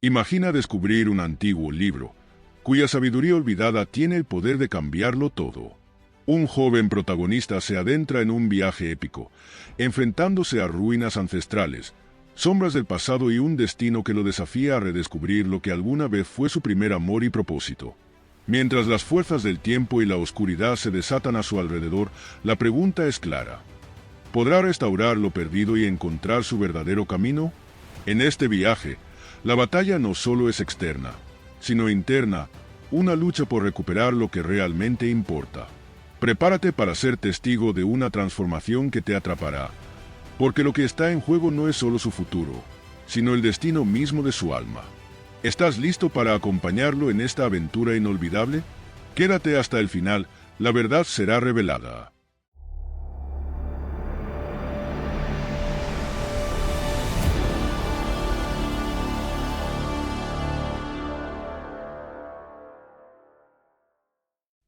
Imagina descubrir un antiguo libro, cuya sabiduría olvidada tiene el poder de cambiarlo todo. Un joven protagonista se adentra en un viaje épico, enfrentándose a ruinas ancestrales, sombras del pasado y un destino que lo desafía a redescubrir lo que alguna vez fue su primer amor y propósito. Mientras las fuerzas del tiempo y la oscuridad se desatan a su alrededor, la pregunta es clara. ¿Podrá restaurar lo perdido y encontrar su verdadero camino? En este viaje, la batalla no solo es externa, sino interna, una lucha por recuperar lo que realmente importa. Prepárate para ser testigo de una transformación que te atrapará, porque lo que está en juego no es solo su futuro, sino el destino mismo de su alma. ¿Estás listo para acompañarlo en esta aventura inolvidable? Quédate hasta el final, la verdad será revelada.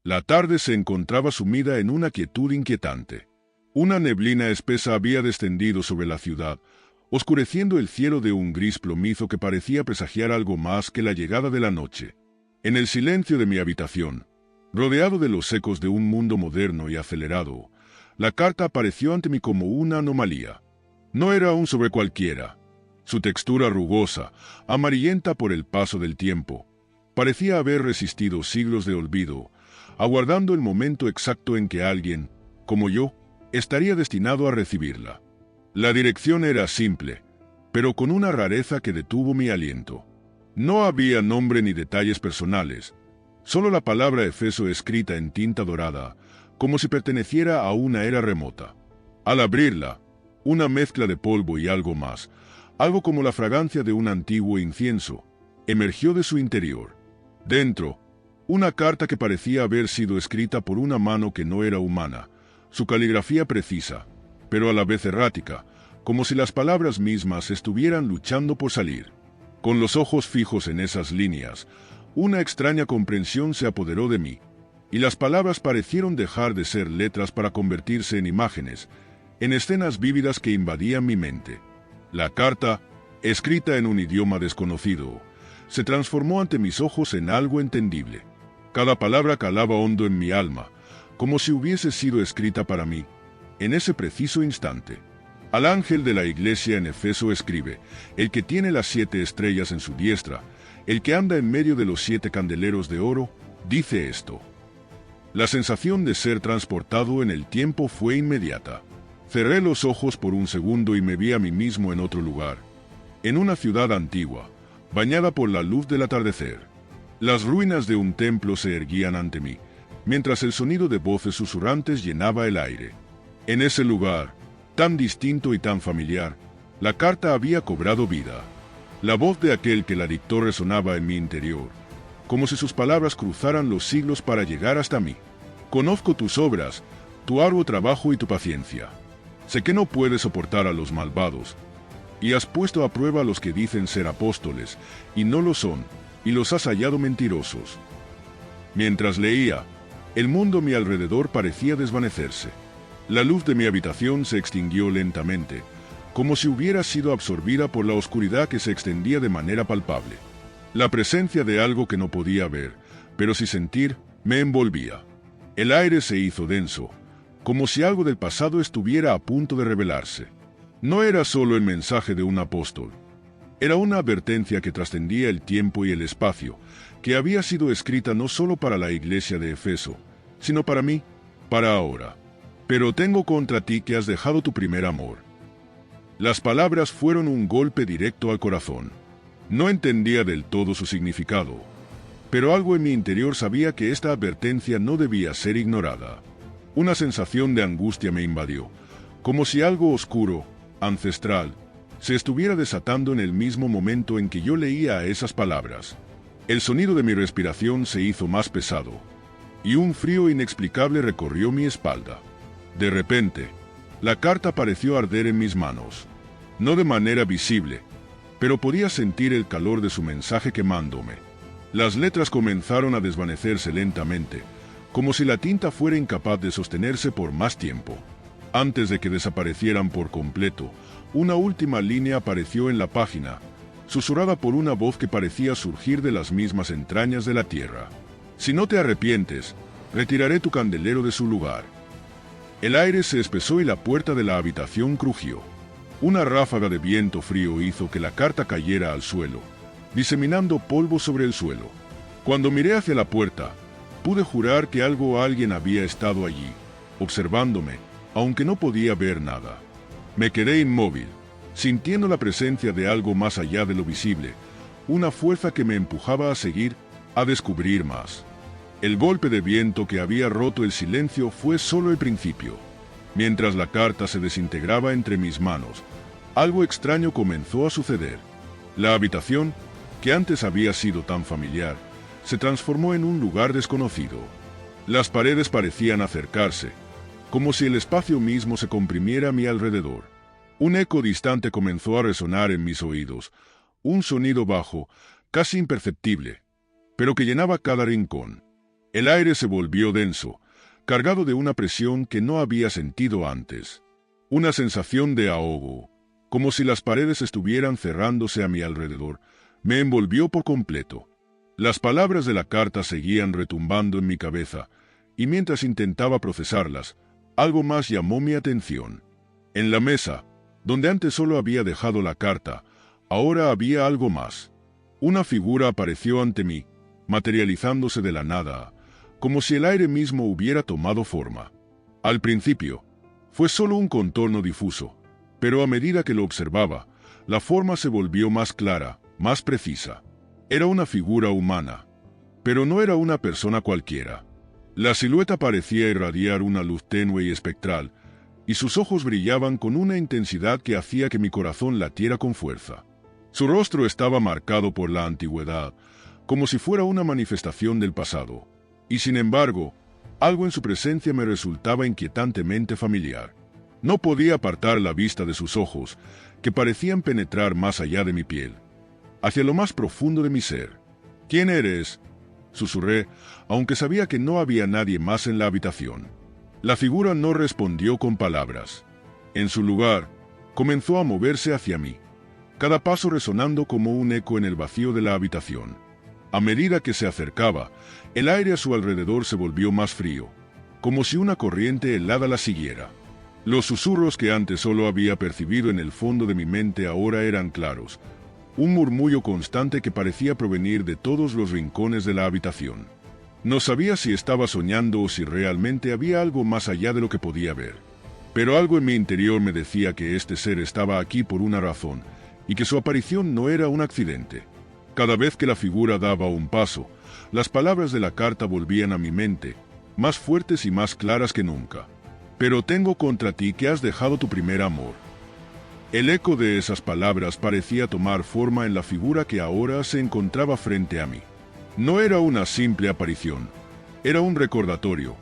La tarde se encontraba sumida en una quietud inquietante. Una neblina espesa había descendido sobre la ciudad, oscureciendo el cielo de un gris plomizo que parecía presagiar algo más que la llegada de la noche. En el silencio de mi habitación, rodeado de los ecos de un mundo moderno y acelerado, la carta apareció ante mí como una anomalía. No era un sobre cualquiera. Su textura rugosa, amarillenta por el paso del tiempo, parecía haber resistido siglos de olvido, aguardando el momento exacto en que alguien, como yo, estaría destinado a recibirla. La dirección era simple, pero con una rareza que detuvo mi aliento. No había nombre ni detalles personales, solo la palabra Efeso escrita en tinta dorada, como si perteneciera a una era remota. Al abrirla, una mezcla de polvo y algo más, algo como la fragancia de un antiguo incienso, emergió de su interior. Dentro, una carta que parecía haber sido escrita por una mano que no era humana, su caligrafía precisa, pero a la vez errática, como si las palabras mismas estuvieran luchando por salir. Con los ojos fijos en esas líneas, una extraña comprensión se apoderó de mí, y las palabras parecieron dejar de ser letras para convertirse en imágenes, en escenas vívidas que invadían mi mente. La carta, escrita en un idioma desconocido, se transformó ante mis ojos en algo entendible. Cada palabra calaba hondo en mi alma, como si hubiese sido escrita para mí, en ese preciso instante. Al ángel de la iglesia en Efeso escribe, el que tiene las 7 estrellas en su diestra, el que anda en medio de los 7 candeleros de oro, dice esto. La sensación de ser transportado en el tiempo fue inmediata. Cerré los ojos por un segundo y me vi a mí mismo en otro lugar, en una ciudad antigua, bañada por la luz del atardecer. Las ruinas de un templo se erguían ante mí, mientras el sonido de voces susurrantes llenaba el aire. En ese lugar, tan distinto y tan familiar, la carta había cobrado vida. La voz de aquel que la dictó resonaba en mi interior, como si sus palabras cruzaran los siglos para llegar hasta mí. Conozco tus obras, tu arduo trabajo y tu paciencia. Sé que no puedes soportar a los malvados, y has puesto a prueba a los que dicen ser apóstoles, y no lo son, y los has hallado mentirosos. Mientras leía, el mundo a mi alrededor parecía desvanecerse. La luz de mi habitación se extinguió lentamente, como si hubiera sido absorbida por la oscuridad que se extendía de manera palpable. La presencia de algo que no podía ver, pero sí sentir, me envolvía. El aire se hizo denso, como si algo del pasado estuviera a punto de revelarse. No era solo el mensaje de un apóstol. Era una advertencia que trascendía el tiempo y el espacio, que había sido escrita no solo para la iglesia de Efeso, sino para mí, para ahora. Pero tengo contra ti que has dejado tu primer amor. Las palabras fueron un golpe directo al corazón. No entendía del todo su significado, pero algo en mi interior sabía que esta advertencia no debía ser ignorada. Una sensación de angustia me invadió, como si algo oscuro, ancestral, se estuviera desatando en el mismo momento en que yo leía esas palabras. El sonido de mi respiración se hizo más pesado, y un frío inexplicable recorrió mi espalda. De repente, la carta pareció arder en mis manos. No de manera visible, pero podía sentir el calor de su mensaje quemándome. Las letras comenzaron a desvanecerse lentamente, como si la tinta fuera incapaz de sostenerse por más tiempo. Antes de que desaparecieran por completo, una última línea apareció en la página, susurrada por una voz que parecía surgir de las mismas entrañas de la tierra. Si no te arrepientes, retiraré tu candelero de su lugar. El aire se espesó y la puerta de la habitación crujió. Una ráfaga de viento frío hizo que la carta cayera al suelo, diseminando polvo sobre el suelo. Cuando miré hacia la puerta, pude jurar que algo o alguien había estado allí, observándome, aunque no podía ver nada. Me quedé inmóvil, sintiendo la presencia de algo más allá de lo visible, una fuerza que me empujaba a seguir, a descubrir más. El golpe de viento que había roto el silencio fue solo el principio. Mientras la carta se desintegraba entre mis manos, algo extraño comenzó a suceder. La habitación, que antes había sido tan familiar, se transformó en un lugar desconocido. Las paredes parecían acercarse, como si el espacio mismo se comprimiera a mi alrededor. Un eco distante comenzó a resonar en mis oídos, un sonido bajo, casi imperceptible, pero que llenaba cada rincón. El aire se volvió denso, cargado de una presión que no había sentido antes. Una sensación de ahogo, como si las paredes estuvieran cerrándose a mi alrededor, me envolvió por completo. Las palabras de la carta seguían retumbando en mi cabeza, y mientras intentaba procesarlas, algo más llamó mi atención. En la mesa, donde antes solo había dejado la carta, ahora había algo más. Una figura apareció ante mí, materializándose de la nada, como si el aire mismo hubiera tomado forma. Al principio, fue solo un contorno difuso, pero a medida que lo observaba, la forma se volvió más clara, más precisa. Era una figura humana, pero no era una persona cualquiera. La silueta parecía irradiar una luz tenue y espectral, y sus ojos brillaban con una intensidad que hacía que mi corazón latiera con fuerza. Su rostro estaba marcado por la antigüedad, como si fuera una manifestación del pasado, y sin embargo, algo en su presencia me resultaba inquietantemente familiar. No podía apartar la vista de sus ojos, que parecían penetrar más allá de mi piel, hacia lo más profundo de mi ser. «¿Quién eres?», susurré, aunque sabía que no había nadie más en la habitación. La figura no respondió con palabras. En su lugar, comenzó a moverse hacia mí, cada paso resonando como un eco en el vacío de la habitación. A medida que se acercaba, el aire a su alrededor se volvió más frío, como si una corriente helada la siguiera. Los susurros que antes solo había percibido en el fondo de mi mente ahora eran claros, un murmullo constante que parecía provenir de todos los rincones de la habitación. No sabía si estaba soñando o si realmente había algo más allá de lo que podía ver. Pero algo en mi interior me decía que este ser estaba aquí por una razón, y que su aparición no era un accidente. Cada vez que la figura daba un paso, las palabras de la carta volvían a mi mente, más fuertes y más claras que nunca. «Pero tengo contra ti que has dejado tu primer amor». El eco de esas palabras parecía tomar forma en la figura que ahora se encontraba frente a mí. No era una simple aparición, era un recordatorio,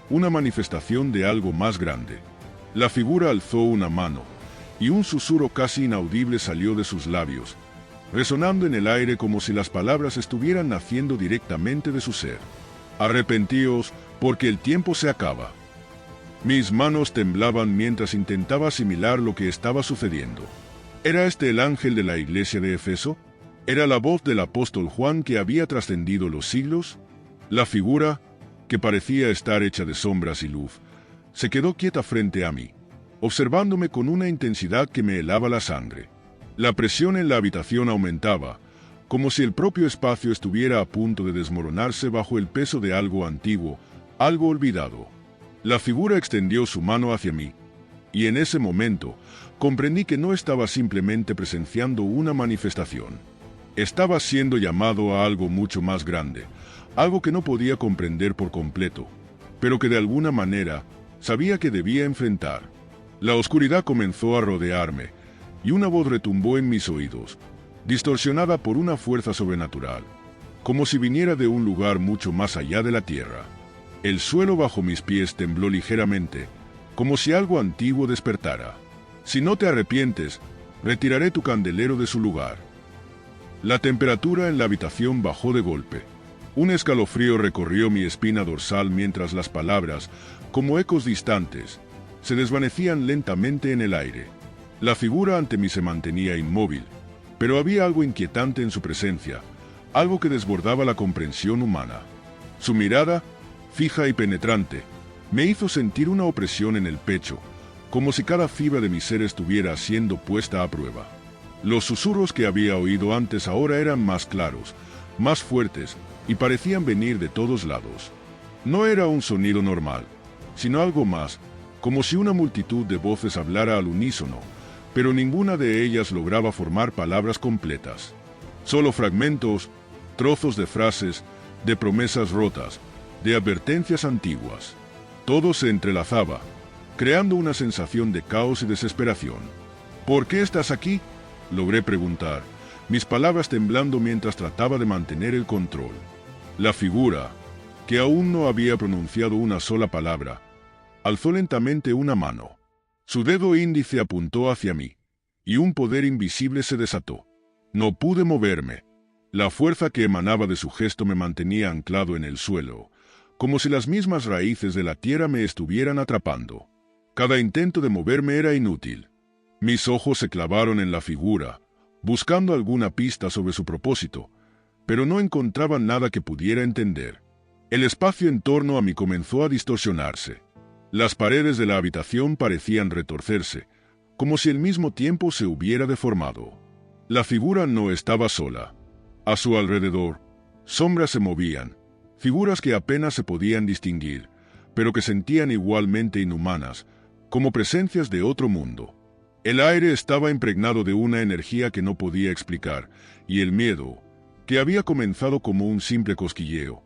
una manifestación de algo más grande. La figura alzó una mano, y un susurro casi inaudible salió de sus labios, resonando en el aire como si las palabras estuvieran naciendo directamente de su ser. «Arrepentíos, porque el tiempo se acaba». Mis manos temblaban mientras intentaba asimilar lo que estaba sucediendo. ¿Era este el ángel de la iglesia de Efeso? ¿Era la voz del apóstol Juan que había trascendido los siglos? La figura, que parecía estar hecha de sombras y luz, se quedó quieta frente a mí, observándome con una intensidad que me helaba la sangre. La presión en la habitación aumentaba, como si el propio espacio estuviera a punto de desmoronarse bajo el peso de algo antiguo, algo olvidado. La figura extendió su mano hacia mí, y en ese momento comprendí que no estaba simplemente presenciando una manifestación. Estaba siendo llamado a algo mucho más grande, algo que no podía comprender por completo, pero que de alguna manera sabía que debía enfrentar. La oscuridad comenzó a rodearme, y una voz retumbó en mis oídos, distorsionada por una fuerza sobrenatural, como si viniera de un lugar mucho más allá de la tierra. El suelo bajo mis pies tembló ligeramente, como si algo antiguo despertara. «Si no te arrepientes, retiraré tu candelero de su lugar». La temperatura en la habitación bajó de golpe. Un escalofrío recorrió mi espina dorsal mientras las palabras, como ecos distantes, se desvanecían lentamente en el aire. La figura ante mí se mantenía inmóvil, Pero había algo inquietante en su presencia, algo que desbordaba la comprensión humana. Su mirada, fija y penetrante, me hizo sentir una opresión en el pecho, como si cada fibra de mi ser estuviera siendo puesta a prueba. Los susurros que había oído antes ahora eran más claros, más fuertes, y parecían venir de todos lados. No era un sonido normal, sino algo más, como si una multitud de voces hablara al unísono, pero ninguna de ellas lograba formar palabras completas. Solo fragmentos, trozos de frases, de promesas rotas, de advertencias antiguas. Todo se entrelazaba, creando una sensación de caos y desesperación. ¿Por qué estás aquí?, logré preguntar, mis palabras temblando mientras trataba de mantener el control. La figura, que aún no había pronunciado una sola palabra, alzó lentamente una mano. Su dedo índice apuntó hacia mí, y un poder invisible se desató. No pude moverme. La fuerza que emanaba de su gesto me mantenía anclado en el suelo, como si las mismas raíces de la tierra me estuvieran atrapando. Cada intento de moverme era inútil. Mis ojos se clavaron en la figura, buscando alguna pista sobre su propósito, pero no encontraban nada que pudiera entender. El espacio en torno a mí comenzó a distorsionarse. Las paredes de la habitación parecían retorcerse, como si al mismo tiempo se hubiera deformado. La figura no estaba sola. A su alrededor, sombras se movían, figuras que apenas se podían distinguir, pero que sentían igualmente inhumanas, como presencias de otro mundo. El aire estaba impregnado de una energía que no podía explicar, y el miedo, que había comenzado como un simple cosquilleo,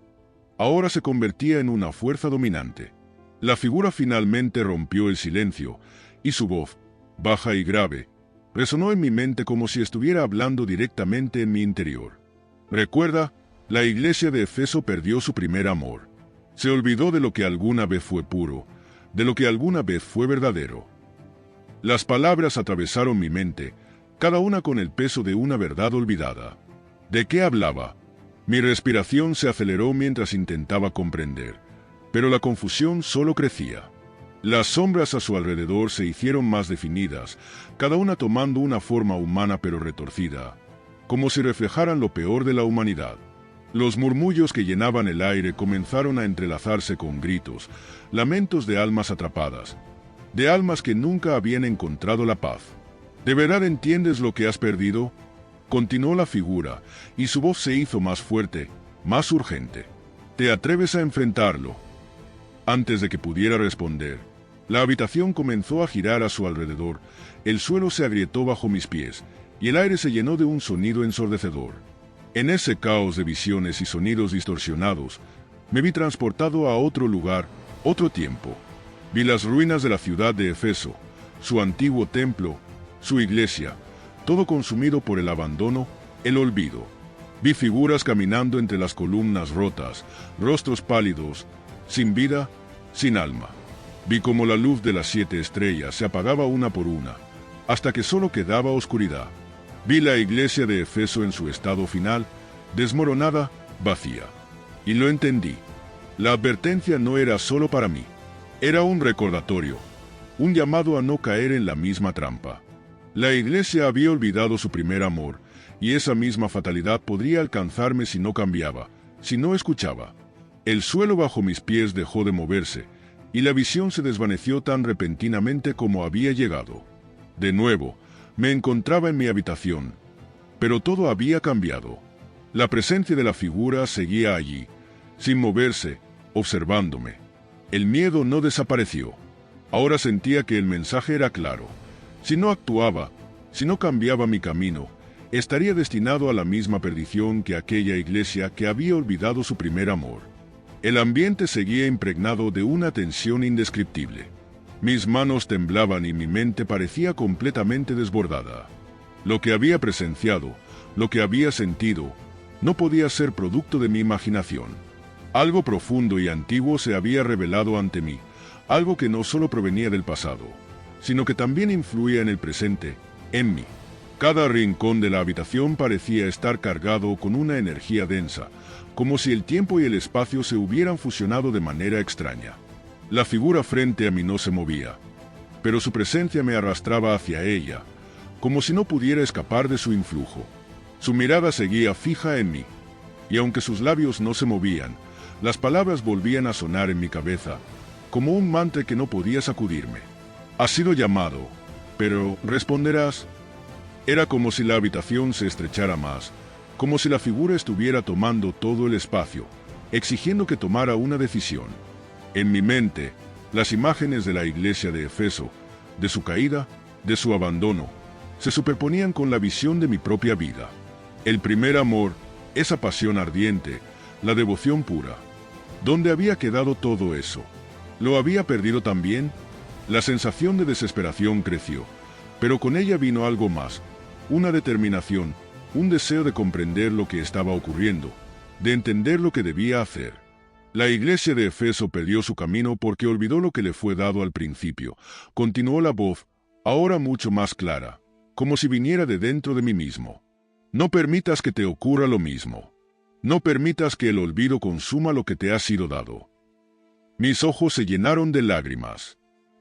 ahora se convertía en una fuerza dominante. La figura finalmente rompió el silencio, y su voz, baja y grave, resonó en mi mente como si estuviera hablando directamente en mi interior. Recuerda, la iglesia de Efeso perdió su primer amor. Se olvidó de lo que alguna vez fue puro, de lo que alguna vez fue verdadero. Las palabras atravesaron mi mente, cada una con el peso de una verdad olvidada. ¿De qué hablaba? Mi respiración se aceleró mientras intentaba comprender, pero la confusión solo crecía. Las sombras a su alrededor se hicieron más definidas, cada una tomando una forma humana pero retorcida, como si reflejaran lo peor de la humanidad. Los murmullos que llenaban el aire comenzaron a entrelazarse con gritos, lamentos de almas atrapadas, de almas que nunca habían encontrado la paz. ¿De verdad entiendes lo que has perdido?, continuó la figura, y su voz se hizo más fuerte, más urgente. ¿Te atreves a enfrentarlo? Antes de que pudiera responder, la habitación comenzó a girar a su alrededor, el suelo se agrietó bajo mis pies, y el aire se llenó de un sonido ensordecedor. En ese caos de visiones y sonidos distorsionados, me vi transportado a otro lugar, otro tiempo. Vi las ruinas de la ciudad de Efeso, su antiguo templo, su iglesia, todo consumido por el abandono, el olvido. Vi figuras caminando entre las columnas rotas, rostros pálidos, sin vida, sin alma. Vi cómo la luz de las 7 estrellas se apagaba una por una, hasta que solo quedaba oscuridad. Vi la iglesia de Efeso en su estado final, desmoronada, vacía. Y lo entendí. La advertencia no era solo para mí. Era un recordatorio, un llamado a no caer en la misma trampa. La iglesia había olvidado su primer amor, y esa misma fatalidad podría alcanzarme si no cambiaba, si no escuchaba. El suelo bajo mis pies dejó de moverse, y la visión se desvaneció tan repentinamente como había llegado. De nuevo, me encontraba en mi habitación, pero todo había cambiado. La presencia de la figura seguía allí, sin moverse, observándome. El miedo no desapareció. Ahora sentía que el mensaje era claro. Si no actuaba, si no cambiaba mi camino, estaría destinado a la misma perdición que aquella iglesia que había olvidado su primer amor. El ambiente seguía impregnado de una tensión indescriptible. Mis manos temblaban y mi mente parecía completamente desbordada. Lo que había presenciado, lo que había sentido, no podía ser producto de mi imaginación. Algo profundo y antiguo se había revelado ante mí, algo que no solo provenía del pasado, sino que también influía en el presente, en mí. Cada rincón de la habitación parecía estar cargado con una energía densa, como si el tiempo y el espacio se hubieran fusionado de manera extraña. La figura frente a mí no se movía, pero su presencia me arrastraba hacia ella, como si no pudiera escapar de su influjo. Su mirada seguía fija en mí, y aunque sus labios no se movían, las palabras volvían a sonar en mi cabeza, como un mantra que no podía sacudirme. Has sido llamado, pero responderás. Era como si la habitación se estrechara más, como si la figura estuviera tomando todo el espacio, exigiendo que tomara una decisión. En mi mente, las imágenes de la iglesia de Efeso, de su caída, de su abandono, se superponían con la visión de mi propia vida. El primer amor, esa pasión ardiente, la devoción pura. ¿Dónde había quedado todo eso? ¿Lo había perdido también? La sensación de desesperación creció, pero con ella vino algo más, una determinación, un deseo de comprender lo que estaba ocurriendo, de entender lo que debía hacer. La iglesia de Efeso perdió su camino porque olvidó lo que le fue dado al principio. Continuó la voz, ahora mucho más clara, como si viniera de dentro de mí mismo. No permitas que te ocurra lo mismo. No permitas que el olvido consuma lo que te ha sido dado. Mis ojos se llenaron de lágrimas.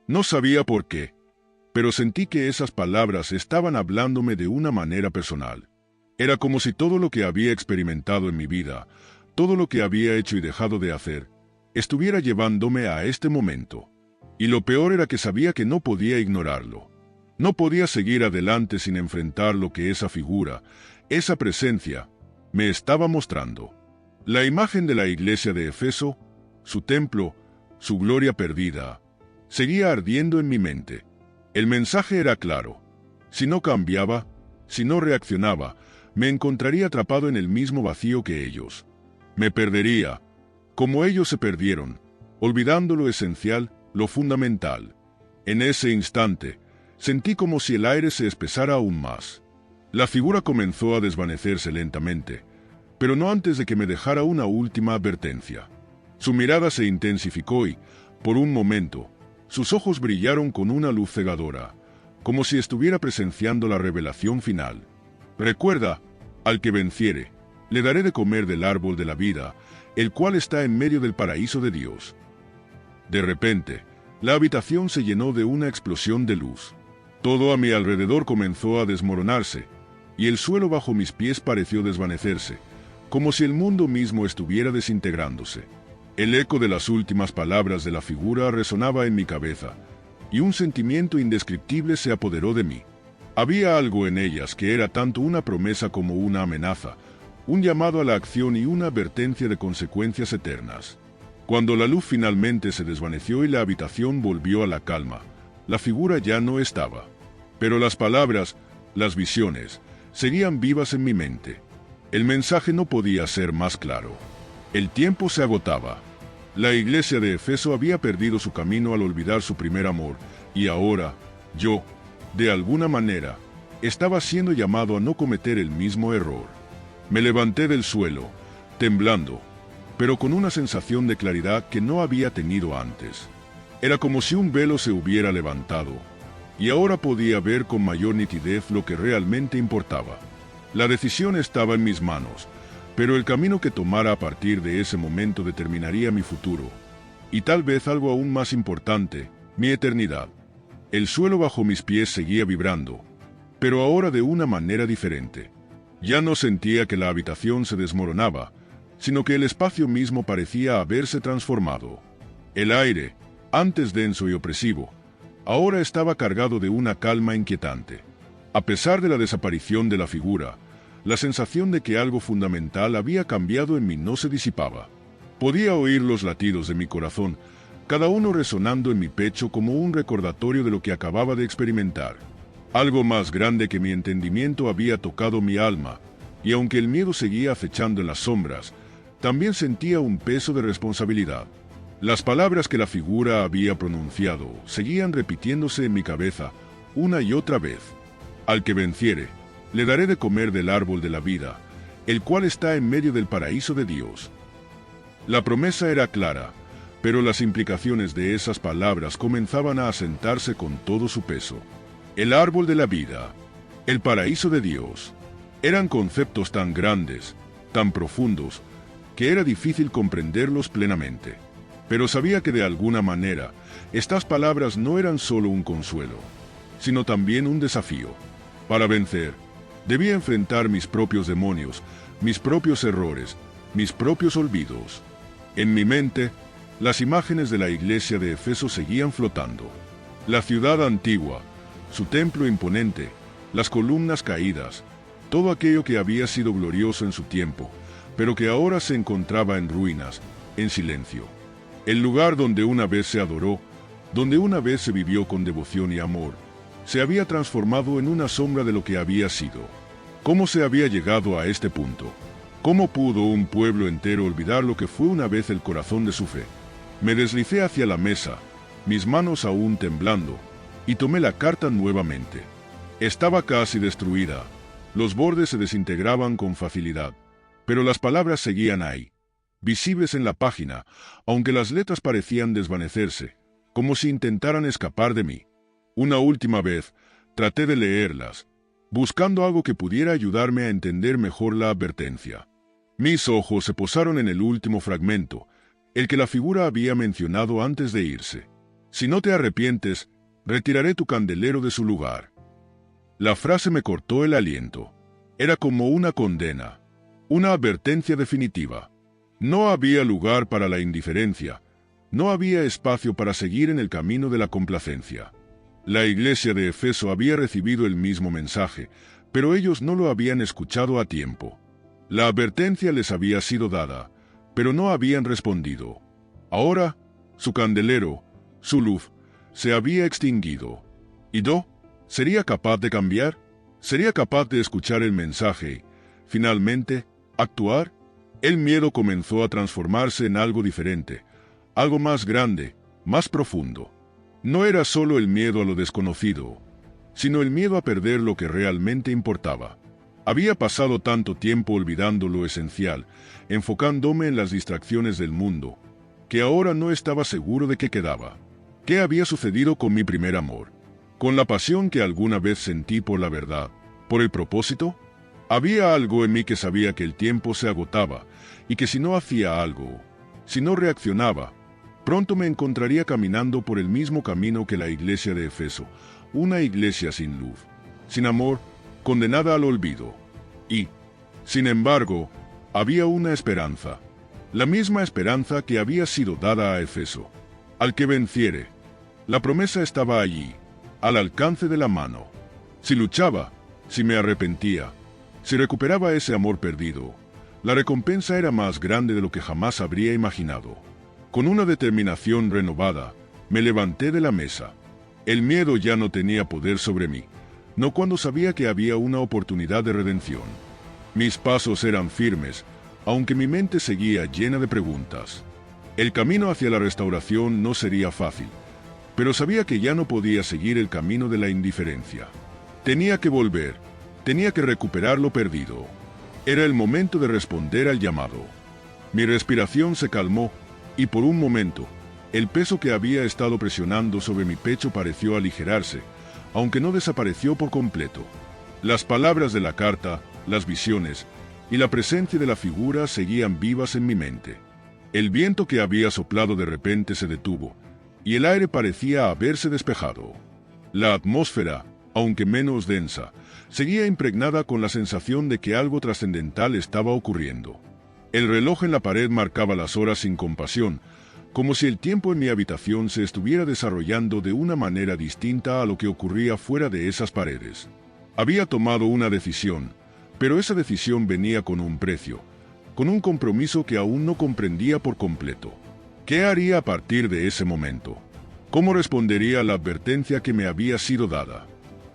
No sabía por qué, pero sentí que esas palabras estaban hablándome de una manera personal. Era como si todo lo que había experimentado en mi vida, todo lo que había hecho y dejado de hacer, estuviera llevándome a este momento. Y lo peor era que sabía que no podía ignorarlo. No podía seguir adelante sin enfrentar lo que esa figura, esa presencia, me estaba mostrando. La imagen de la iglesia de Efeso, su templo, su gloria perdida, seguía ardiendo en mi mente. El mensaje era claro. Si no cambiaba, si no reaccionaba, me encontraría atrapado en el mismo vacío que ellos. Me perdería, como ellos se perdieron, olvidando lo esencial, lo fundamental. En ese instante, sentí como si el aire se espesara aún más. La figura comenzó a desvanecerse lentamente, pero no antes de que me dejara una última advertencia. Su mirada se intensificó y, por un momento, sus ojos brillaron con una luz cegadora, como si estuviera presenciando la revelación final. Recuerda, al que venciere, le daré de comer del árbol de la vida, el cual está en medio del paraíso de Dios. De repente, la habitación se llenó de una explosión de luz. Todo a mi alrededor comenzó a desmoronarse, y el suelo bajo mis pies pareció desvanecerse, como si el mundo mismo estuviera desintegrándose. El eco de las últimas palabras de la figura resonaba en mi cabeza, y un sentimiento indescriptible se apoderó de mí. Había algo en ellas que era tanto una promesa como una amenaza, un llamado a la acción y una advertencia de consecuencias eternas. Cuando la luz finalmente se desvaneció y la habitación volvió a la calma, la figura ya no estaba. Pero las palabras, las visiones, seguían vivas en mi mente. El mensaje no podía ser más claro. El tiempo se agotaba. La iglesia de Efeso había perdido su camino al olvidar su primer amor, y ahora, yo, de alguna manera, estaba siendo llamado a no cometer el mismo error. Me levanté del suelo, temblando, pero con una sensación de claridad que no había tenido antes. Era como si un velo se hubiera levantado, y ahora podía ver con mayor nitidez lo que realmente importaba. La decisión estaba en mis manos, pero el camino que tomara a partir de ese momento determinaría mi futuro, y tal vez algo aún más importante, mi eternidad. El suelo bajo mis pies seguía vibrando, pero ahora de una manera diferente. Ya no sentía que la habitación se desmoronaba, sino que el espacio mismo parecía haberse transformado. El aire, antes denso y opresivo, ahora estaba cargado de una calma inquietante. A pesar de la desaparición de la figura, la sensación de que algo fundamental había cambiado en mí no se disipaba. Podía oír los latidos de mi corazón, cada uno resonando en mi pecho como un recordatorio de lo que acababa de experimentar. Algo más grande que mi entendimiento había tocado mi alma, y aunque el miedo seguía acechando en las sombras, también sentía un peso de responsabilidad. Las palabras que la figura había pronunciado seguían repitiéndose en mi cabeza una y otra vez. Al que venciere, le daré de comer del árbol de la vida, el cual está en medio del paraíso de Dios. La promesa era clara, pero las implicaciones de esas palabras comenzaban a asentarse con todo su peso. El árbol de la vida, el paraíso de Dios, eran conceptos tan grandes, tan profundos, que era difícil comprenderlos plenamente. Pero sabía que de alguna manera, estas palabras no eran solo un consuelo, sino también un desafío. Para vencer, debía enfrentar mis propios demonios, mis propios errores, mis propios olvidos. En mi mente, las imágenes de la iglesia de Éfeso seguían flotando. La ciudad antigua, su templo imponente, las columnas caídas, todo aquello que había sido glorioso en su tiempo, pero que ahora se encontraba en ruinas, en silencio. El lugar donde una vez se adoró, donde una vez se vivió con devoción y amor, se había transformado en una sombra de lo que había sido. ¿Cómo se había llegado a este punto? ¿Cómo pudo un pueblo entero olvidar lo que fue una vez el corazón de su fe? Me deslicé hacia la mesa, mis manos aún temblando, y tomé la carta nuevamente. Estaba casi destruida, los bordes se desintegraban con facilidad, pero las palabras seguían ahí, visibles en la página, aunque las letras parecían desvanecerse, como si intentaran escapar de mí. Una última vez, traté de leerlas, buscando algo que pudiera ayudarme a entender mejor la advertencia. Mis ojos se posaron en el último fragmento, el que la figura había mencionado antes de irse. Si no te arrepientes, retiraré tu candelero de su lugar. La frase me cortó el aliento. Era como una condena, una advertencia definitiva. No había lugar para la indiferencia, no había espacio para seguir en el camino de la complacencia. La iglesia de Éfeso había recibido el mismo mensaje, pero ellos no lo habían escuchado a tiempo. La advertencia les había sido dada, pero no habían respondido. Ahora, su candelero, su luz, se había extinguido. ¿Y yo? ¿Sería capaz de cambiar? ¿Sería capaz de escuchar el mensaje? Finalmente, actuar. El miedo comenzó a transformarse en algo diferente, algo más grande, más profundo. No era solo el miedo a lo desconocido, sino el miedo a perder lo que realmente importaba. Había pasado tanto tiempo olvidando lo esencial, enfocándome en las distracciones del mundo, que ahora no estaba seguro de qué quedaba. ¿Qué había sucedido con mi primer amor? ¿Con la pasión que alguna vez sentí por la verdad? ¿Por el propósito? Había algo en mí que sabía que el tiempo se agotaba y que si no hacía algo, si no reaccionaba, pronto me encontraría caminando por el mismo camino que la iglesia de Éfeso, una iglesia sin luz, sin amor, condenada al olvido. Y, sin embargo, había una esperanza, la misma esperanza que había sido dada a Éfeso. Al que venciere, la promesa estaba allí, al alcance de la mano. Si luchaba, si me arrepentía, si recuperaba ese amor perdido, la recompensa era más grande de lo que jamás habría imaginado. Con una determinación renovada, me levanté de la mesa. El miedo ya no tenía poder sobre mí, no cuando sabía que había una oportunidad de redención. Mis pasos eran firmes, aunque mi mente seguía llena de preguntas. El camino hacia la restauración no sería fácil, pero sabía que ya no podía seguir el camino de la indiferencia. Tenía que volver, tenía que recuperar lo perdido. Era el momento de responder al llamado. Mi respiración se calmó, y por un momento, el peso que había estado presionando sobre mi pecho pareció aligerarse, aunque no desapareció por completo. Las palabras de la carta, las visiones y la presencia de la figura seguían vivas en mi mente. El viento que había soplado de repente se detuvo, y el aire parecía haberse despejado. La atmósfera, aunque menos densa, seguía impregnada con la sensación de que algo trascendental estaba ocurriendo. El reloj en la pared marcaba las horas sin compasión, como si el tiempo en mi habitación se estuviera desarrollando de una manera distinta a lo que ocurría fuera de esas paredes. Había tomado una decisión, pero esa decisión venía con un precio, con un compromiso que aún no comprendía por completo. ¿Qué haría a partir de ese momento? ¿Cómo respondería a la advertencia que me había sido dada?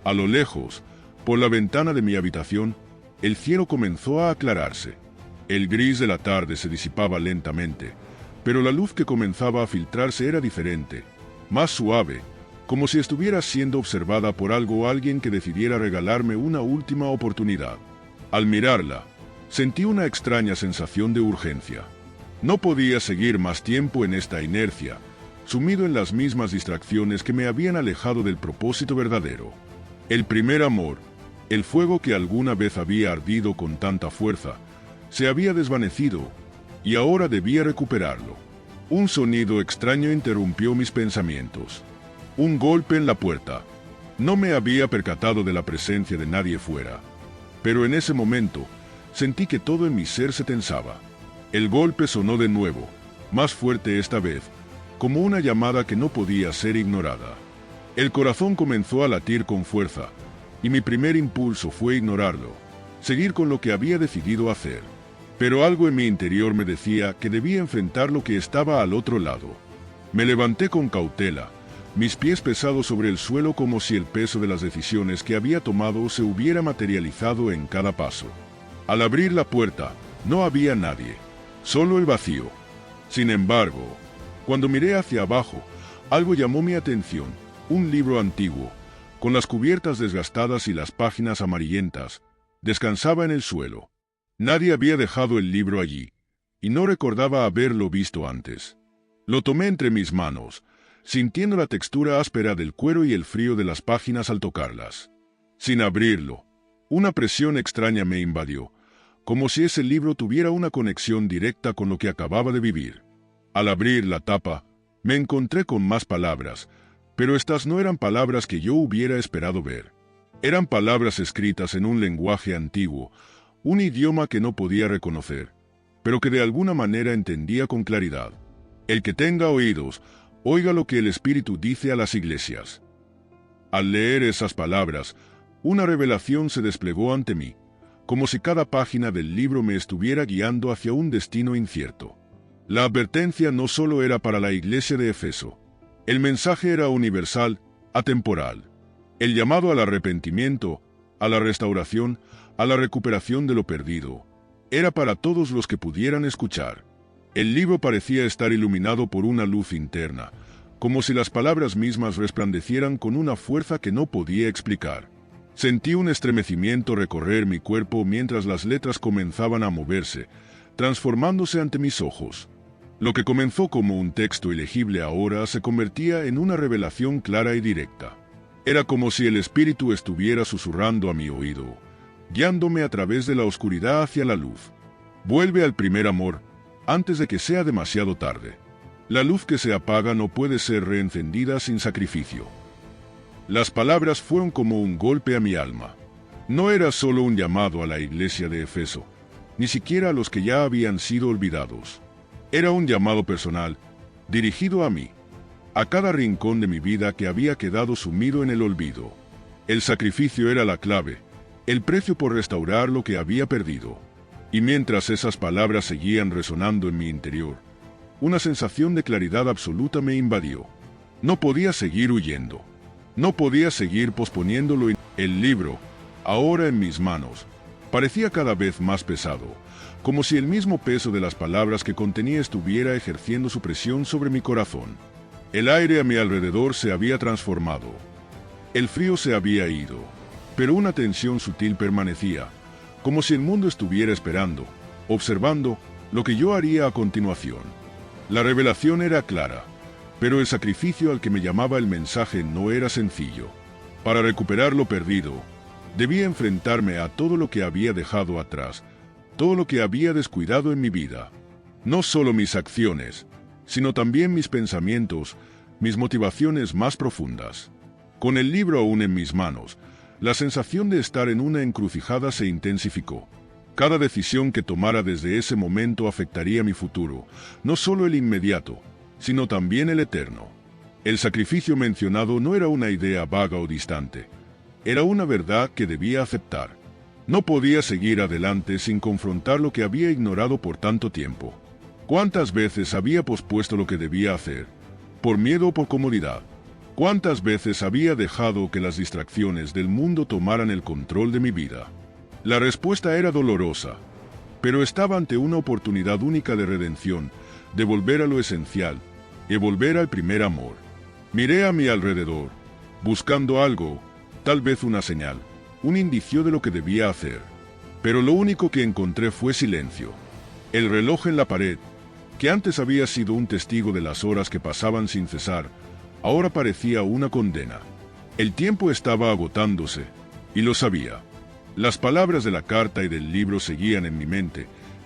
A lo lejos, por la ventana de mi habitación, el cielo comenzó a aclararse. El gris de la tarde se disipaba lentamente, pero la luz que comenzaba a filtrarse era diferente, más suave, como si estuviera siendo observada por algo o alguien que decidiera regalarme una última oportunidad. Al mirarla, sentí una extraña sensación de urgencia. No podía seguir más tiempo en esta inercia, sumido en las mismas distracciones que me habían alejado del propósito verdadero. El primer amor, el fuego que alguna vez había ardido con tanta fuerza, se había desvanecido, y ahora debía recuperarlo. Un sonido extraño interrumpió mis pensamientos. Un golpe en la puerta. No me había percatado de la presencia de nadie fuera, pero en ese momento sentí que todo en mi ser se tensaba. El golpe sonó de nuevo, más fuerte esta vez, como una llamada que no podía ser ignorada. El corazón comenzó a latir con fuerza, y mi primer impulso fue ignorarlo, seguir con lo que había decidido hacer. Pero algo en mi interior me decía que debía enfrentar lo que estaba al otro lado. Me levanté con cautela, mis pies pesados sobre el suelo como si el peso de las decisiones que había tomado se hubiera materializado en cada paso. Al abrir la puerta, no había nadie, solo el vacío. Sin embargo, cuando miré hacia abajo, algo llamó mi atención, un libro antiguo, con las cubiertas desgastadas y las páginas amarillentas, descansaba en el suelo. Nadie había dejado el libro allí, y no recordaba haberlo visto antes. Lo tomé entre mis manos, sintiendo la textura áspera del cuero y el frío de las páginas al tocarlas. Sin abrirlo, una presión extraña me invadió, como si ese libro tuviera una conexión directa con lo que acababa de vivir. Al abrir la tapa, me encontré con más palabras, pero estas no eran palabras que yo hubiera esperado ver. Eran palabras escritas en un lenguaje antiguo, un idioma que no podía reconocer, pero que de alguna manera entendía con claridad. El que tenga oídos, oiga lo que el Espíritu dice a las iglesias. Al leer esas palabras, una revelación se desplegó ante mí, como si cada página del libro me estuviera guiando hacia un destino incierto. La advertencia no solo era para la iglesia de Efeso. El mensaje era universal, atemporal. El llamado al arrepentimiento, a la restauración, a la recuperación de lo perdido, era para todos los que pudieran escuchar. El libro parecía estar iluminado por una luz interna, como si las palabras mismas resplandecieran con una fuerza que no podía explicar. Sentí un estremecimiento recorrer mi cuerpo mientras las letras comenzaban a moverse, transformándose ante mis ojos. Lo que comenzó como un texto ilegible ahora se convertía en una revelación clara y directa. Era como si el Espíritu estuviera susurrando a mi oído, guiándome a través de la oscuridad hacia la luz. Vuelve al primer amor, antes de que sea demasiado tarde. La luz que se apaga no puede ser reencendida sin sacrificio. Las palabras fueron como un golpe a mi alma. No era solo un llamado a la iglesia de Efeso, ni siquiera a los que ya habían sido olvidados. Era un llamado personal, dirigido a mí, a cada rincón de mi vida que había quedado sumido en el olvido. El sacrificio era la clave, el precio por restaurar lo que había perdido. Y mientras esas palabras seguían resonando en mi interior, una sensación de claridad absoluta me invadió. No podía seguir huyendo. No podía seguir posponiéndolo. El libro, ahora en mis manos, parecía cada vez más pesado, como si el mismo peso de las palabras que contenía estuviera ejerciendo su presión sobre mi corazón. El aire a mi alrededor se había transformado. El frío se había ido, pero una tensión sutil permanecía, como si el mundo estuviera esperando, observando lo que yo haría a continuación. La revelación era clara, pero el sacrificio al que me llamaba el mensaje no era sencillo. Para recuperar lo perdido, debía enfrentarme a todo lo que había dejado atrás, todo lo que había descuidado en mi vida. No solo mis acciones, sino también mis pensamientos, mis motivaciones más profundas. Con el libro aún en mis manos, la sensación de estar en una encrucijada se intensificó. Cada decisión que tomara desde ese momento afectaría mi futuro, no solo el inmediato, sino también el eterno. El sacrificio mencionado no era una idea vaga o distante, era una verdad que debía aceptar. No podía seguir adelante sin confrontar lo que había ignorado por tanto tiempo. ¿Cuántas veces había pospuesto lo que debía hacer? ¿Por miedo o por comodidad? ¿Cuántas veces había dejado que las distracciones del mundo tomaran el control de mi vida? La respuesta era dolorosa, pero estaba ante una oportunidad única de redención, de volver a lo esencial, y volver al primer amor. Miré a mi alrededor, buscando algo, tal vez una señal, un indicio de lo que debía hacer. Pero lo único que encontré fue silencio. El reloj en la pared, que antes había sido un testigo de las horas que pasaban sin cesar, ahora parecía una condena. El tiempo estaba agotándose, y lo sabía. Las palabras de la carta y del libro seguían en mi mente,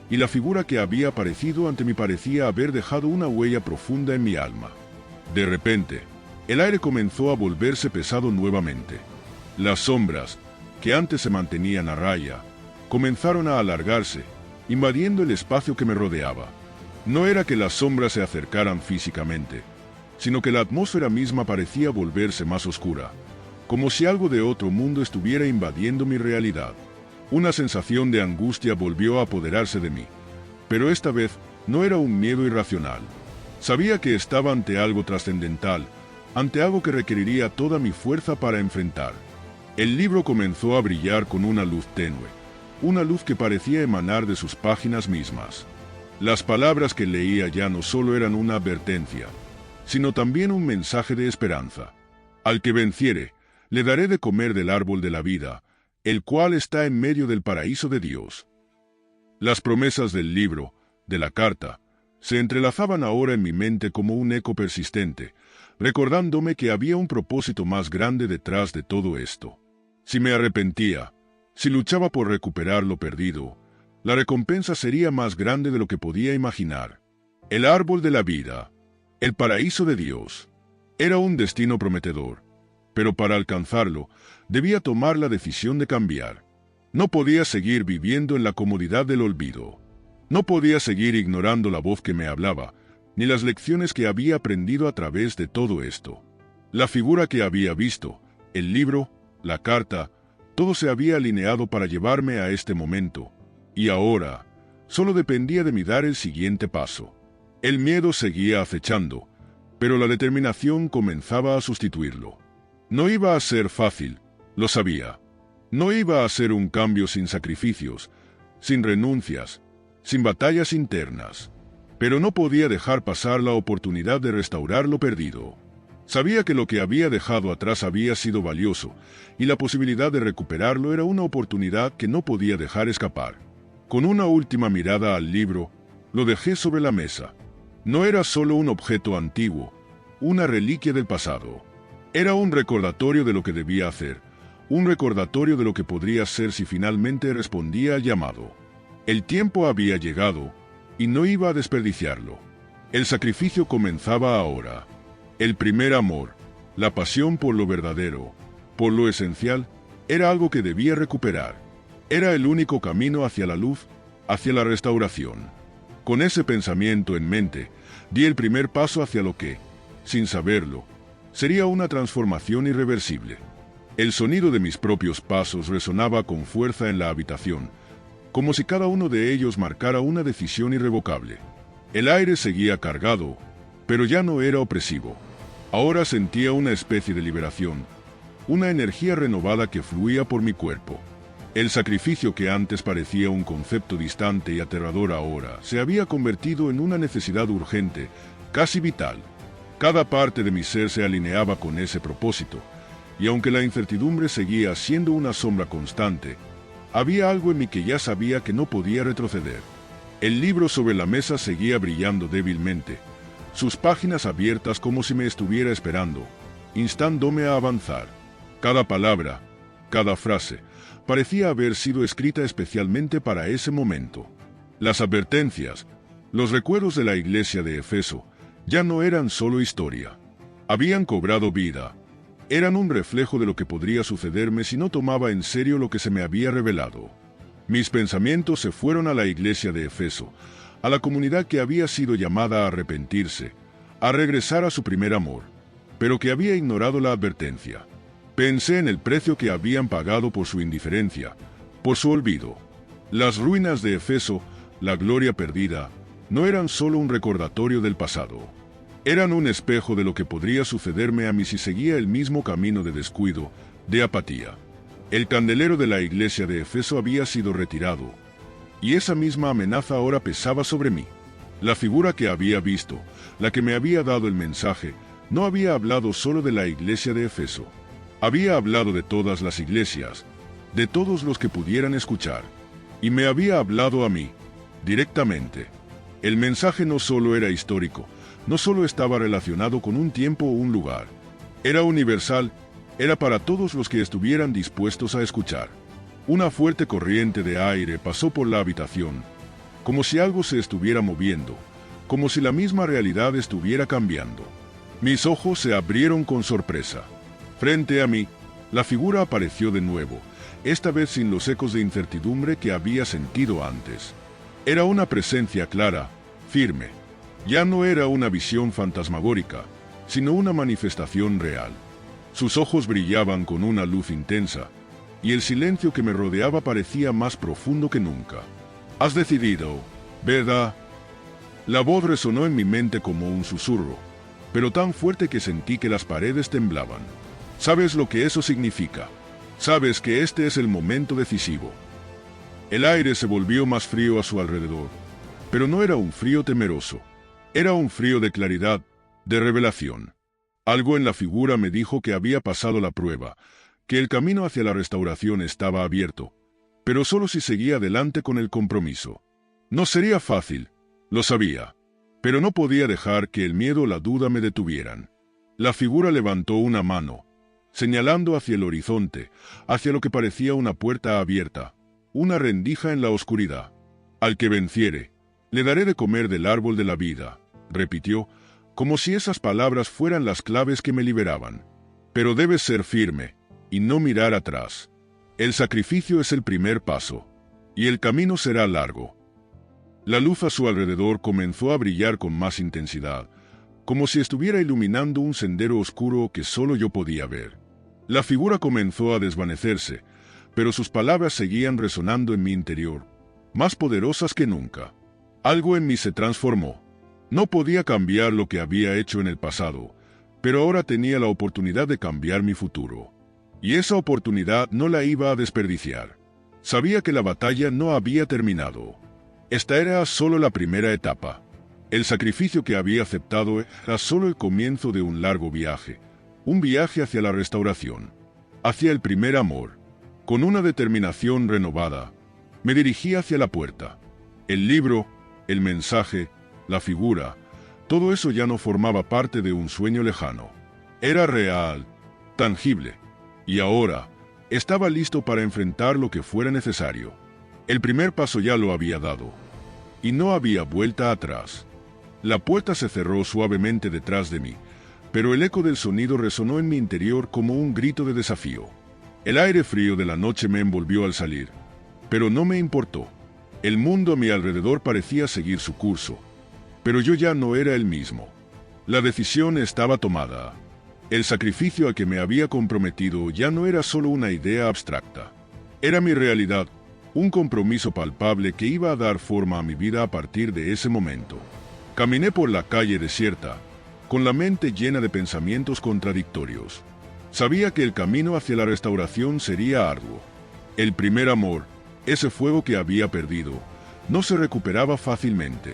y la figura que había aparecido ante mí parecía haber dejado una huella profunda en mi alma. De repente, El aire comenzó a volverse pesado nuevamente. Las sombras, que antes se mantenían a raya, comenzaron a alargarse, invadiendo el espacio que me rodeaba. No era que las sombras se acercaran físicamente, sino que la atmósfera misma parecía volverse más oscura, como si algo de otro mundo estuviera invadiendo mi realidad. Una sensación de angustia volvió a apoderarse de mí, pero esta vez no era un miedo irracional. Sabía que estaba ante algo trascendental, ante algo que requeriría toda mi fuerza para enfrentar. El libro comenzó a brillar con una luz tenue, una luz que parecía emanar de sus páginas mismas. Las palabras que leía ya no solo eran una advertencia, sino también un mensaje de esperanza. Al que venciere, le daré de comer del árbol de la vida, el cual está en medio del paraíso de Dios. Las promesas del libro, de la carta, se entrelazaban ahora en mi mente como un eco persistente, recordándome que había un propósito más grande detrás de todo esto. Si me arrepentía, si luchaba por recuperar lo perdido, la recompensa sería más grande de lo que podía imaginar. El árbol de la vida, el paraíso de Dios, era un destino prometedor, pero para alcanzarlo debía tomar la decisión de cambiar. No podía seguir viviendo en la comodidad del olvido. No podía seguir ignorando la voz que me hablaba, ni las lecciones que había aprendido a través de todo esto. La figura que había visto, el libro, la carta, todo se había alineado para llevarme a este momento, y ahora solo dependía de mí dar el siguiente paso. El miedo seguía acechando, pero la determinación comenzaba a sustituirlo. No iba a ser fácil, lo sabía. No iba a ser un cambio sin sacrificios, sin renuncias, sin batallas internas. Pero no podía dejar pasar la oportunidad de restaurar lo perdido. Sabía que lo que había dejado atrás había sido valioso, y la posibilidad de recuperarlo era una oportunidad que no podía dejar escapar. Con una última mirada al libro, lo dejé sobre la mesa. No era solo un objeto antiguo, una reliquia del pasado. Era un recordatorio de lo que debía hacer, un recordatorio de lo que podría ser si finalmente respondía al llamado. El tiempo había llegado, y no iba a desperdiciarlo. El sacrificio comenzaba ahora. El primer amor, la pasión por lo verdadero, por lo esencial, era algo que debía recuperar. Era el único camino hacia la luz, hacia la restauración. Con ese pensamiento en mente, di el primer paso hacia lo que, sin saberlo, sería una transformación irreversible. El sonido de mis propios pasos resonaba con fuerza en la habitación, como si cada uno de ellos marcara una decisión irrevocable. El aire seguía cargado, pero ya no era opresivo. Ahora sentía una especie de liberación, una energía renovada que fluía por mi cuerpo. El sacrificio que antes parecía un concepto distante y aterrador ahora se había convertido en una necesidad urgente, casi vital. Cada parte de mi ser se alineaba con ese propósito, y aunque la incertidumbre seguía siendo una sombra constante, había algo en mí que ya sabía que no podía retroceder. El libro sobre la mesa seguía brillando débilmente, sus páginas abiertas como si me estuviera esperando, instándome a avanzar. Cada palabra, cada frase, parecía haber sido escrita especialmente para ese momento. Las advertencias, los recuerdos de la iglesia de Efeso, ya no eran solo historia. Habían cobrado vida. Eran un reflejo de lo que podría sucederme si no tomaba en serio lo que se me había revelado. Mis pensamientos se fueron a la iglesia de Efeso, a la comunidad que había sido llamada a arrepentirse, a regresar a su primer amor, pero que había ignorado la advertencia. Pensé en el precio que habían pagado por su indiferencia, por su olvido. Las ruinas de Efeso, la gloria perdida, no eran solo un recordatorio del pasado. Eran un espejo de lo que podría sucederme a mí si seguía el mismo camino de descuido, de apatía. El candelero de la iglesia de Efeso había sido retirado, y esa misma amenaza ahora pesaba sobre mí. La figura que había visto, la que me había dado el mensaje, no había hablado solo de la iglesia de Efeso. Había hablado de todas las iglesias, de todos los que pudieran escuchar, y me había hablado a mí, directamente. El mensaje no solo era histórico, no solo estaba relacionado con un tiempo o un lugar. Era universal, era para todos los que estuvieran dispuestos a escuchar. Una fuerte corriente de aire pasó por la habitación, como si algo se estuviera moviendo, como si la misma realidad estuviera cambiando. Mis ojos se abrieron con sorpresa. Frente a mí, la figura apareció de nuevo, esta vez sin los ecos de incertidumbre que había sentido antes. Era una presencia clara, firme. Ya no era una visión fantasmagórica, sino una manifestación real. Sus ojos brillaban con una luz intensa, y el silencio que me rodeaba parecía más profundo que nunca. «Has decidido, ¿verdad?». La voz resonó en mi mente como un susurro, pero tan fuerte que sentí que las paredes temblaban. «¿Sabes lo que eso significa? Sabes que este es el momento decisivo». El aire se volvió más frío a su alrededor, pero no era un frío temeroso. Era un frío de claridad, de revelación. Algo en la figura me dijo que había pasado la prueba, que el camino hacia la restauración estaba abierto, pero solo si seguía adelante con el compromiso. No sería fácil, lo sabía, pero no podía dejar que el miedo o la duda me detuvieran. La figura levantó una mano, señalando hacia el horizonte, hacia lo que parecía una puerta abierta, una rendija en la oscuridad. «Al que venciere, le daré de comer del árbol de la vida», repitió, como si esas palabras fueran las claves que me liberaban. «Pero debes ser firme, y no mirar atrás. El sacrificio es el primer paso, y el camino será largo». La luz a su alrededor comenzó a brillar con más intensidad, como si estuviera iluminando un sendero oscuro que solo yo podía ver. La figura comenzó a desvanecerse, pero sus palabras seguían resonando en mi interior, más poderosas que nunca. Algo en mí se transformó. No podía cambiar lo que había hecho en el pasado, pero ahora tenía la oportunidad de cambiar mi futuro. Y esa oportunidad no la iba a desperdiciar. Sabía que la batalla no había terminado. Esta era solo la primera etapa. El sacrificio que había aceptado era solo el comienzo de un largo viaje, un viaje hacia la restauración, hacia el primer amor. Con una determinación renovada, me dirigí hacia la puerta. El libro, el mensaje, la figura, todo eso ya no formaba parte de un sueño lejano. Era real, tangible, y ahora estaba listo para enfrentar lo que fuera necesario. El primer paso ya lo había dado, y no había vuelta atrás. La puerta se cerró suavemente detrás de mí, pero el eco del sonido resonó en mi interior como un grito de desafío. El aire frío de la noche me envolvió al salir, pero no me importó. El mundo a mi alrededor parecía seguir su curso, pero yo ya no era el mismo. La decisión estaba tomada. El sacrificio al que me había comprometido ya no era solo una idea abstracta. Era mi realidad, un compromiso palpable que iba a dar forma a mi vida a partir de ese momento. Caminé por la calle desierta, con la mente llena de pensamientos contradictorios. Sabía que el camino hacia la restauración sería arduo. El primer amor, ese fuego que había perdido, no se recuperaba fácilmente.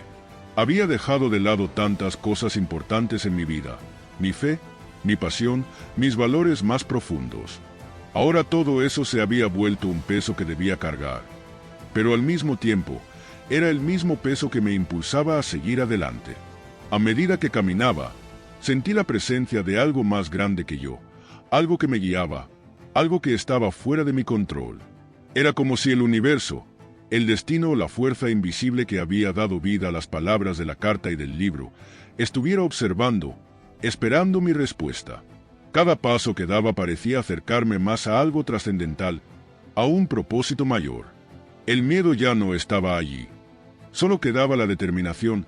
Había dejado de lado tantas cosas importantes en mi vida, mi fe, mi pasión, mis valores más profundos. Ahora todo eso se había vuelto un peso que debía cargar. Pero al mismo tiempo, era el mismo peso que me impulsaba a seguir adelante. A medida que caminaba, sentí la presencia de algo más grande que yo, algo que me guiaba, algo que estaba fuera de mi control. Era como si el universo, el destino o la fuerza invisible que había dado vida a las palabras de la carta y del libro, estuviera observando, esperando mi respuesta. Cada paso que daba parecía acercarme más a algo trascendental, a un propósito mayor. El miedo ya no estaba allí. Solo quedaba la determinación,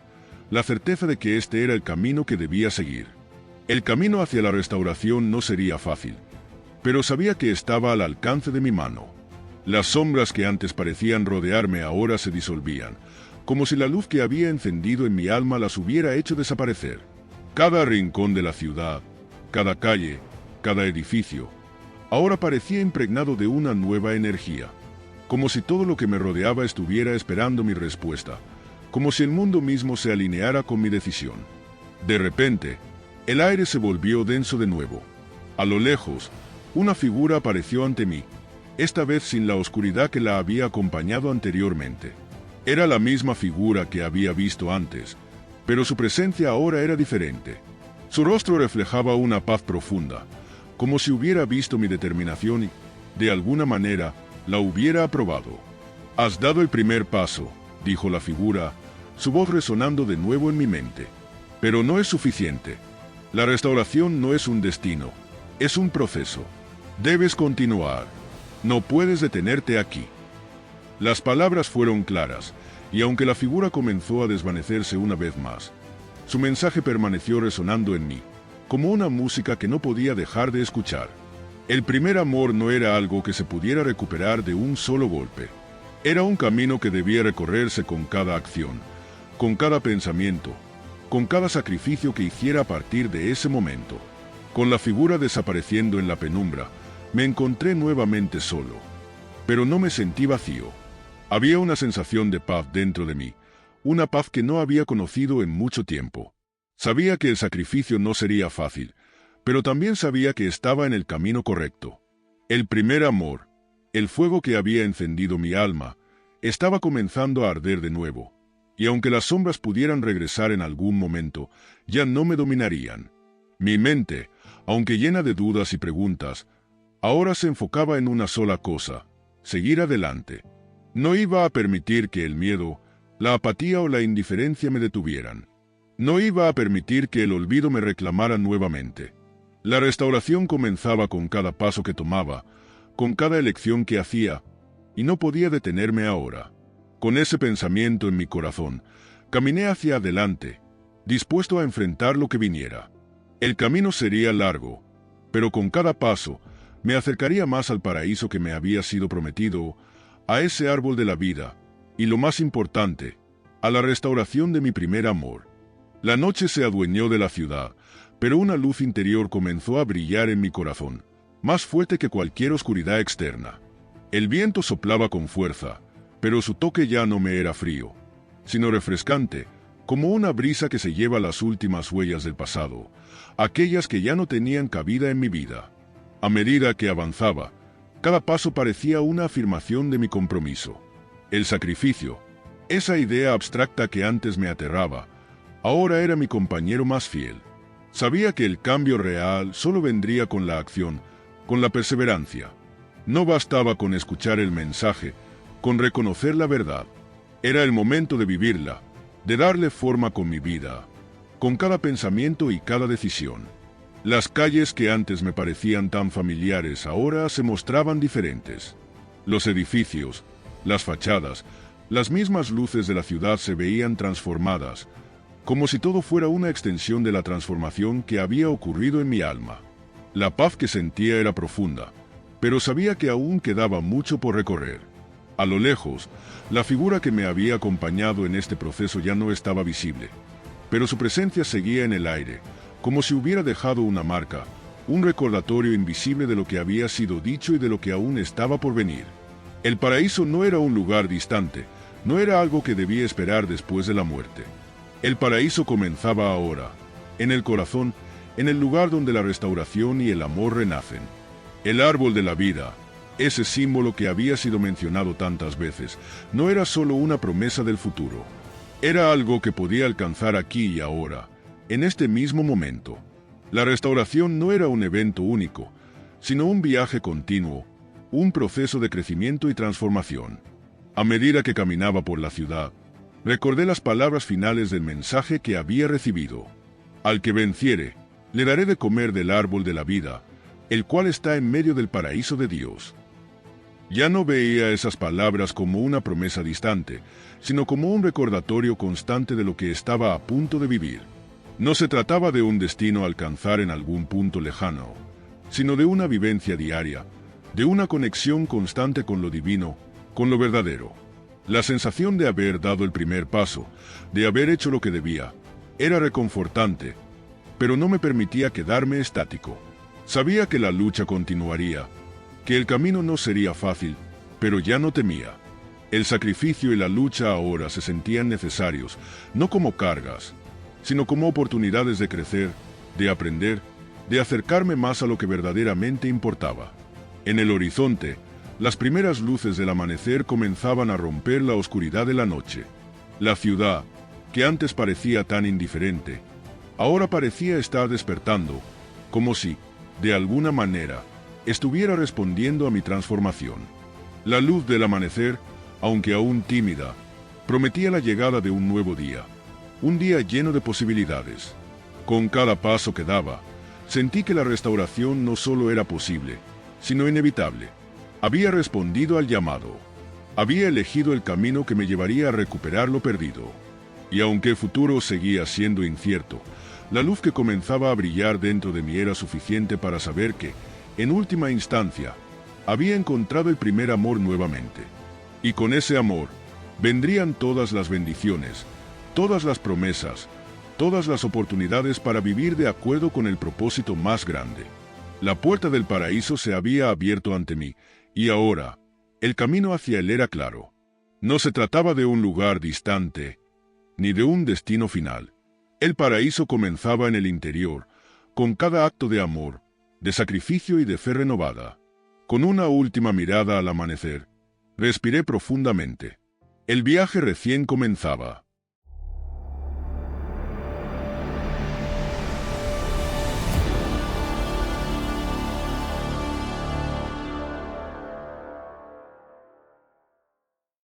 la certeza de que este era el camino que debía seguir. El camino hacia la restauración no sería fácil, pero sabía que estaba al alcance de mi mano. Las sombras que antes parecían rodearme ahora se disolvían, como si la luz que había encendido en mi alma las hubiera hecho desaparecer. Cada rincón de la ciudad, cada calle, cada edificio, ahora parecía impregnado de una nueva energía, como si todo lo que me rodeaba estuviera esperando mi respuesta, como si el mundo mismo se alineara con mi decisión. De repente, el aire se volvió denso de nuevo. A lo lejos, una figura apareció ante mí, esta vez sin la oscuridad que la había acompañado anteriormente. Era la misma figura que había visto antes, pero su presencia ahora era diferente. Su rostro reflejaba una paz profunda, como si hubiera visto mi determinación y, de alguna manera, la hubiera aprobado. «Has dado el primer paso», dijo la figura, su voz resonando de nuevo en mi mente. «Pero no es suficiente. La restauración no es un destino, es un proceso. Debes continuar. No puedes detenerte aquí. Las palabras fueron claras, y aunque la figura comenzó a desvanecerse una vez más, su mensaje permaneció resonando en mí, como una música que no podía dejar de escuchar. El primer amor no era algo que se pudiera recuperar de un solo golpe. Era un camino que debía recorrerse con cada acción, con cada pensamiento, con cada sacrificio que hiciera a partir de ese momento. Con la figura desapareciendo en la penumbra, me encontré nuevamente solo. Pero no me sentí vacío. Había una sensación de paz dentro de mí, una paz que no había conocido en mucho tiempo. Sabía que el sacrificio no sería fácil, pero también sabía que estaba en el camino correcto. El primer amor, el fuego que había encendido mi alma, estaba comenzando a arder de nuevo, y aunque las sombras pudieran regresar en algún momento, ya no me dominarían. Mi mente, aunque llena de dudas y preguntas, ahora se enfocaba en una sola cosa: seguir adelante. No iba a permitir que el miedo, la apatía o la indiferencia me detuvieran. No iba a permitir que el olvido me reclamara nuevamente. La restauración comenzaba con cada paso que tomaba, con cada elección que hacía, y no podía detenerme ahora. Con ese pensamiento en mi corazón, caminé hacia adelante, dispuesto a enfrentar lo que viniera. El camino sería largo, pero con cada paso me acercaría más al paraíso que me había sido prometido, a ese árbol de la vida, y lo más importante, a la restauración de mi primer amor. La noche se adueñó de la ciudad, pero una luz interior comenzó a brillar en mi corazón, más fuerte que cualquier oscuridad externa. El viento soplaba con fuerza, pero su toque ya no me era frío, sino refrescante, como una brisa que se lleva las últimas huellas del pasado, aquellas que ya no tenían cabida en mi vida. A medida que avanzaba, cada paso parecía una afirmación de mi compromiso. El sacrificio, esa idea abstracta que antes me aterraba, ahora era mi compañero más fiel. Sabía que el cambio real solo vendría con la acción, con la perseverancia. No bastaba con escuchar el mensaje, con reconocer la verdad. Era el momento de vivirla, de darle forma con mi vida, con cada pensamiento y cada decisión. Las calles que antes me parecían tan familiares ahora se mostraban diferentes. Los edificios, las fachadas, las mismas luces de la ciudad se veían transformadas, como si todo fuera una extensión de la transformación que había ocurrido en mi alma. La paz que sentía era profunda, pero sabía que aún quedaba mucho por recorrer. A lo lejos, la figura que me había acompañado en este proceso ya no estaba visible, pero su presencia seguía en el aire, como si hubiera dejado una marca, un recordatorio invisible de lo que había sido dicho y de lo que aún estaba por venir. El paraíso no era un lugar distante, no era algo que debía esperar después de la muerte. El paraíso comenzaba ahora, en el corazón, en el lugar donde la restauración y el amor renacen. El árbol de la vida, ese símbolo que había sido mencionado tantas veces, no era solo una promesa del futuro. Era algo que podía alcanzar aquí y ahora, en este mismo momento. La restauración no era un evento único, sino un viaje continuo, un proceso de crecimiento y transformación. A medida que caminaba por la ciudad, recordé las palabras finales del mensaje que había recibido. Al que venciere, le daré de comer del árbol de la vida, el cual está en medio del paraíso de Dios. Ya no veía esas palabras como una promesa distante, sino como un recordatorio constante de lo que estaba a punto de vivir. No se trataba de un destino a alcanzar en algún punto lejano, sino de una vivencia diaria, de una conexión constante con lo divino, con lo verdadero. La sensación de haber dado el primer paso, de haber hecho lo que debía, era reconfortante, pero no me permitía quedarme estático. Sabía que la lucha continuaría, que el camino no sería fácil, pero ya no temía. El sacrificio y la lucha ahora se sentían necesarios, no como cargas, sino como oportunidades de crecer, de aprender, de acercarme más a lo que verdaderamente importaba. En el horizonte, las primeras luces del amanecer comenzaban a romper la oscuridad de la noche. La ciudad, que antes parecía tan indiferente, ahora parecía estar despertando, como si, de alguna manera, estuviera respondiendo a mi transformación. La luz del amanecer, aunque aún tímida, prometía la llegada de un nuevo día, un día lleno de posibilidades. Con cada paso que daba, sentí que la restauración no solo era posible, sino inevitable. Había respondido al llamado. Había elegido el camino que me llevaría a recuperar lo perdido. Y aunque el futuro seguía siendo incierto, la luz que comenzaba a brillar dentro de mí era suficiente para saber que, en última instancia, había encontrado el primer amor nuevamente. Y con ese amor, vendrían todas las bendiciones, todas las promesas, todas las oportunidades para vivir de acuerdo con el propósito más grande. La puerta del paraíso se había abierto ante mí, y ahora, el camino hacia él era claro. No se trataba de un lugar distante, ni de un destino final. El paraíso comenzaba en el interior, con cada acto de amor, de sacrificio y de fe renovada. Con una última mirada al amanecer, respiré profundamente. El viaje recién comenzaba.